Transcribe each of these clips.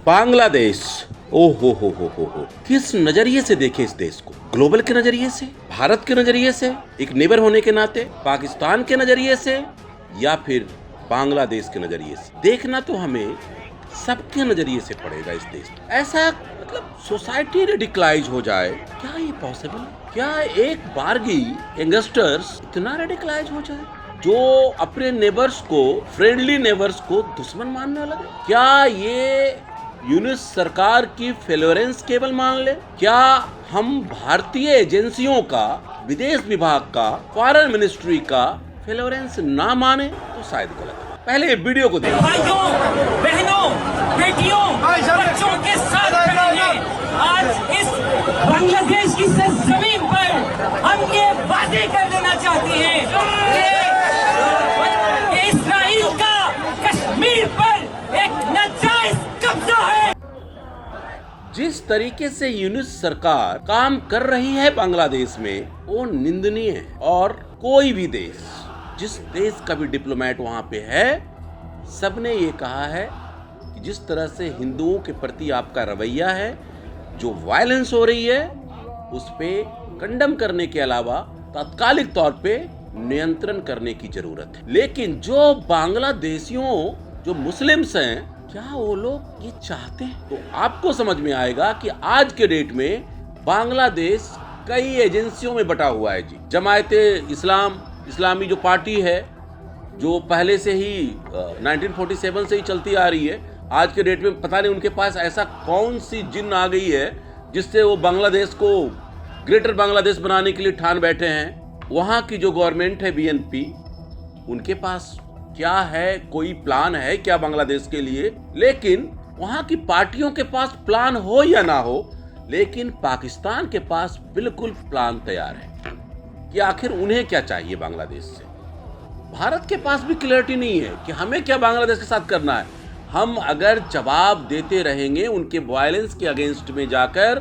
बांग्लादेश, ओ हो, किस नजरिए से देखे इस देश को? ग्लोबल के नजरिए से, भारत के नजरिए से, एक नेबर होने के नाते, पाकिस्तान के नजरिए से, या फिर बांग्लादेश के नजरिए से? देखना तो हमें सबके नजरिए से पड़ेगा इस देश को। ऐसा मतलब सोसाइटी रेडिकलाइज हो जाए, क्या ये पॉसिबल है? क्या एक बारगी यंगस्टर्स इतना रेडिकलाइज हो जाए जो अपने नेबर्स को, फ्रेंडली नेबर्स को दुश्मन मानने लगे? क्या ये यूनिस सरकार की फेलोरेंस केवल मान ले? क्या हम भारतीय एजेंसियों का, विदेश विभाग का, फॉरेन मिनिस्ट्री का फेलोरेंस ना माने तो शायद गलत है। पहले ये वीडियो को देखो। भाइयों, बहनों, बेटियों, बच्चों के साथ आज इस बांग्लादेश की जमीन पर हम ये वादे कर देना चाहते हैं कि इस्राइल का कश्मीर पर एक नाजायज कब्जा है। जिस तरीके से यूनिस सरकार काम कर रही है बांग्लादेश में, वो निंदनीय है। और कोई भी देश, जिस देश का भी डिप्लोमेट वहां पे है, सबने ये कहा है कि जिस तरह से हिंदुओं के प्रति आपका रवैया है, जो वायलेंस हो रही है, उस पे कंडम करने के अलावा तात्कालिक तौर पे नियंत्रण करने की जरूरत है। लेकिन जो बांग्लादेशियों, जो मुस्लिम्स हैं, क्या वो लोग ये चाहते हैं? तो आपको समझ में आएगा कि आज के डेट में बांग्लादेश कई एजेंसियों में बटा हुआ है जी। जमायते इस्लामी जो पार्टी है, जो पहले से ही 1947 से ही चलती आ रही है, आज के डेट में पता नहीं उनके पास ऐसा कौन सी जिन्न आ गई है जिससे वो बांग्लादेश को ग्रेटर बांग्लादेश बनाने के लिए ठान बैठे हैं। वहाँ की जो गवर्नमेंट है बीएनपी, उनके पास क्या है, कोई प्लान है क्या बांग्लादेश के लिए? लेकिन वहाँ की पार्टियों के पास प्लान हो या ना हो, लेकिन पाकिस्तान के पास बिल्कुल प्लान तैयार है कि आखिर उन्हें क्या चाहिए बांग्लादेश से। भारत के पास भी क्लैरिटी नहीं है कि हमें क्या बांग्लादेश के साथ करना है। हम अगर जवाब देते रहेंगे उनके वायलेंस के अगेंस्ट में जाकर,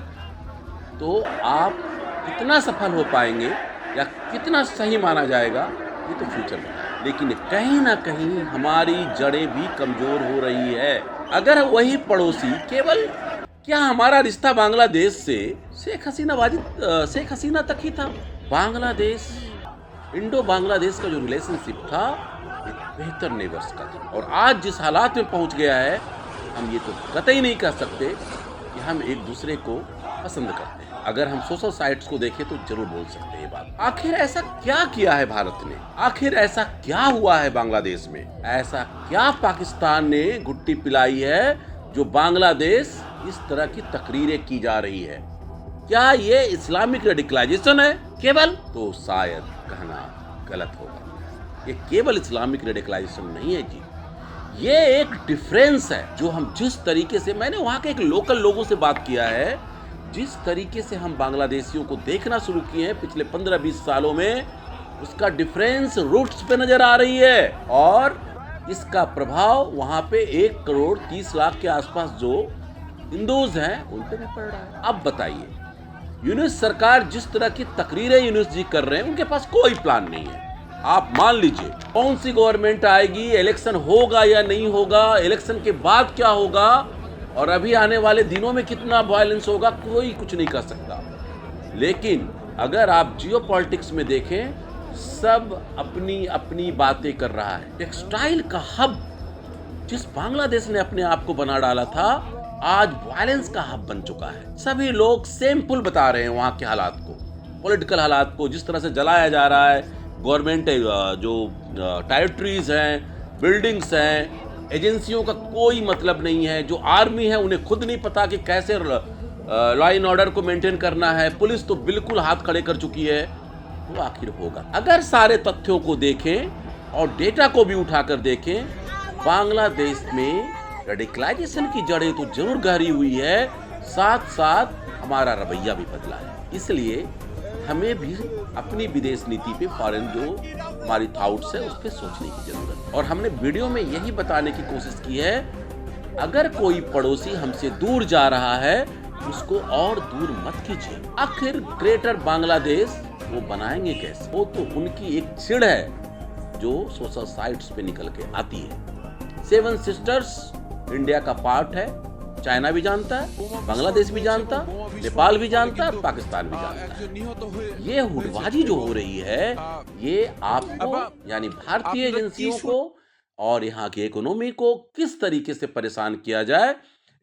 तो आप कितना सफल हो पाएंगे या कितना सही माना जाएगा, ये तो फ्यूचर में। लेकिन कहीं ना कहीं हमारी जड़ें भी कमजोर हो रही है। अगर वही पड़ोसी केवल, क्या हमारा रिश्ता बांग्लादेश से शेख हसीना तक ही था? बांग्लादेश, इंडो बांग्लादेश का जो रिलेशनशिप था, एक बेहतर नेबर्स का था। और आज जिस हालात में पहुंच गया है, हम ये तो कतई नहीं कह सकते कि हम एक दूसरे को पसंद करते हैं। अगर हम सोशल साइट्स को देखें तो जरूर बोल सकते हैं ये बात। आखिर ऐसा क्या किया है भारत ने? आखिर ऐसा क्या हुआ है बांग्लादेश में? ऐसा क्या पाकिस्तान ने घुट्टी पिलाई है जो बांग्लादेश इस तरह की तकरीरें की जा रही है? क्या ये इस्लामिक रेडिकलाइजेशन है केवल? तो शायद कहना गलत होगा। ये केवल इस्लामिक रेडिकलाइजेशन नहीं है जी, ये एक डिफरेंस है। जो हम जिस तरीके से, मैंने वहाँ के एक लोकल लोगों से बात किया है, जिस तरीके से हम बांग्लादेशियों को देखना शुरू किए हैं पिछले 15-20 सालों में, उसका डिफरेंस रूट्स पे नजर आ रही है। और इसका प्रभाव वहाँ पे 1,30,00,000 के आसपास जो हिंदूज हैं उन पे भी पड़ रहा है। अब बताइए, यूनिस सरकार जिस तरह की तकरीरें यूनिस जी कर रहे हैं, उनके पास कोई प्लान नहीं है। आप मान लीजिए कौन सी गवर्नमेंट आएगी, इलेक्शन होगा या नहीं होगा, इलेक्शन के बाद क्या होगा, और अभी आने वाले दिनों में कितना वायलेंस होगा, कोई कुछ नहीं कर सकता। लेकिन अगर आप जियोपॉलिटिक्स में देखें, सब अपनी अपनी बातें कर रहा है। टेक्सटाइल का हब जिस बांग्लादेश ने अपने आप को बना डाला था, आज वायलेंस का हब बन चुका है। सभी लोग सेम पुल बता रहे हैं वहाँ के हालात को, पॉलिटिकल हालात को, जिस तरह से जलाया जा रहा है। गवर्नमेंट जो टेरिटरीज हैं, बिल्डिंग्स हैं, एजेंसियों का कोई मतलब नहीं है। जो आर्मी है, उन्हें खुद नहीं पता कि कैसे लॉ एंड ऑर्डर को मेंटेन करना है। पुलिस तो बिल्कुल हाथ खड़े कर चुकी है। वो आखिर होगा, अगर सारे तथ्यों को देखें और डेटा को भी उठाकर देखें, बांग्लादेश में रेडिकलाइजेशन की जड़ें तो जरूर गहरी हुई है, साथ साथ हमारा रवैया भी बदला है। इसलिए हमें भी अपनी विदेश नीति पे, फॉरेन जो हमारी थॉट्स है, उस पर सोचने की जरूरत है। और हमने वीडियो में यही बताने की कोशिश की है, अगर कोई पड़ोसी हमसे दूर जा रहा है, उसको और दूर मत कीजिए। आखिर ग्रेटर बांग्लादेश वो बनाएंगे कैसे? वो तो उनकी एक चिड़ है जो सोशल साइट्स पे निकल के आती है। 7 सिस्टर्स इंडिया का पार्ट है, चाइना भी जानता है, बांग्लादेश भी जानता, नेपाल भी जानता है, पाकिस्तान भी जानता है। ये हुडबाजी जो हो रही है, ये आपको यानी भारतीय एजेंसियों को और यहाँ की इकोनॉमी को किस तरीके से परेशान किया जाए,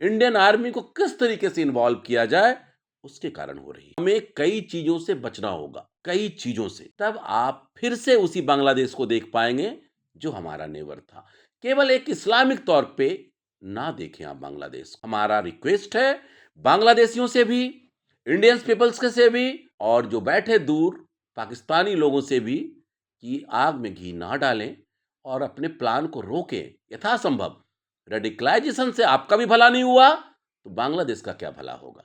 इंडियन आर्मी को किस तरीके से इन्वॉल्व किया जाए, उसके कारण हो रही है। हमें कई चीजों से बचना होगा, कई चीजों से, तब आप फिर से उसी बांग्लादेश को देख पाएंगे जो हमारा नेबर था। केवल एक इस्लामिक तौर पे ना देखें आप बांग्लादेश। हमारा रिक्वेस्ट है बांग्लादेशियों से भी, इंडियन पीपल्स के से भी, और जो बैठे दूर पाकिस्तानी लोगों से भी, कि आग में घी ना डालें और अपने प्लान को रोकें यथासंभव। रेडिकलाइजेशन से आपका भी भला नहीं हुआ तो बांग्लादेश का क्या भला होगा।